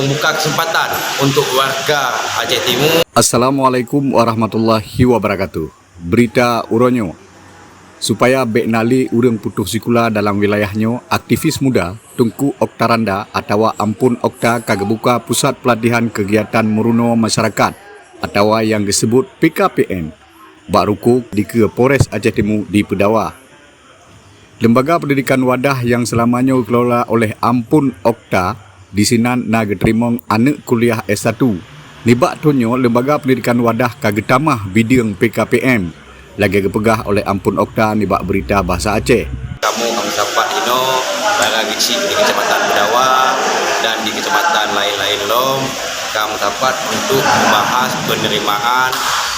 long buka kesempatan untuk warga Aceh Timur. Assalamualaikum warahmatullahi wabarakatuh. Berita Uronyo. Supaya beknali urang putus sekolah dalam wilayahnya, aktivis muda Tunku Oktaranda atau Ampun Okta kagebuka pusat pelatihan kegiatan meruno masyarakat atau yang disebut PKPM Baruku di ke Polres Aceh Timur di Pedawa. Lembaga pendidikan wadah yang selamanya dikelola oleh Ampun Okta di sinan naga terimong anak kuliah S1. Nibak tunyo lembaga pendidikan wadah kagetamah bidang PKPM lagi kepegah oleh Ampun Okta nibak berita bahasa Aceh. Kamu dapat ino lara gici di Kecamatan Pedawa dan di kecamatan lain-lain lom. Kamu dapat untuk membahas penerimaan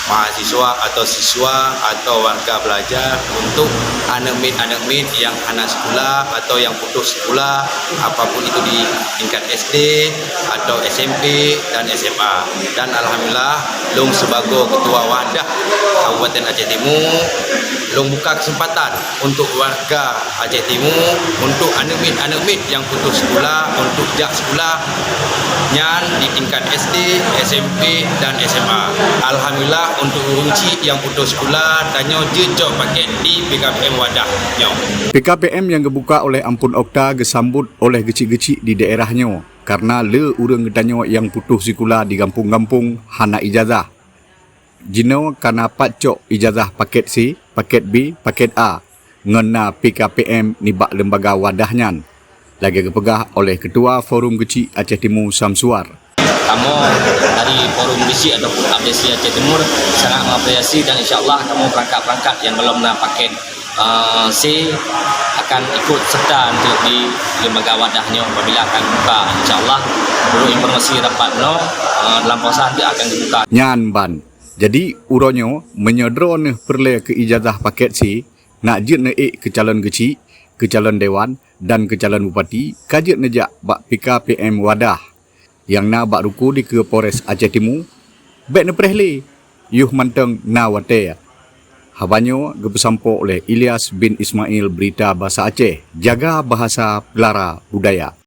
mahasiswa atau siswa atau warga belajar untuk anak mit yang anak sekolah atau yang putus sekolah, apapun itu di tingkat SD atau SMP dan SMA. Dan alhamdulillah long sebagai ketua wadah Kabupaten Aceh Timur long buka kesempatan untuk warga Aceh Timur untuk anak mit yang putus sekolah untuk jak sekolah nyan di tingkat SD, SMP dan SMA. Alhamdulillah untuk urunci yang putus sekolah danyo jejok paket di PKPM wadahnya. PKPM yang dibuka oleh Ampun Okta gesambut oleh gecik-gecik di daerahnya karena le urang gedanyo yang putus sekolah di kampung-kampung hana ijazah. Jino kana pacok ijazah paket C, paket B, paket A ngena PKPM nibak lembaga wadahnya. Lagi kepegah oleh Ketua Forum Gecik Aceh Timur Samsuar. Kamu dari Forum Gecik ataupun Abdesi Aceh Timur sangat mengapresiasi dan insyaAllah kamu perangkat-perangkat yang belum nak paket C akan ikut serta untuk di lembaga wadahnya apabila akan buka insyaAllah. Perlu informasi dapat dalam proses nanti akan dibuka. Nyan ban. Jadi uronyo menyodron perle ke ijazah paket C nak jit naik ke calon gecik, ke calon dewan dan ke calon bupati kajit nejak bak PKPM wadah yang na bak ruku di ke Polres Aceh Timur bek ne prehli yuh manteng na wate habanyo gepesampo oleh Ilyas bin Ismail berita bahasa Aceh jaga bahasa pelara budaya.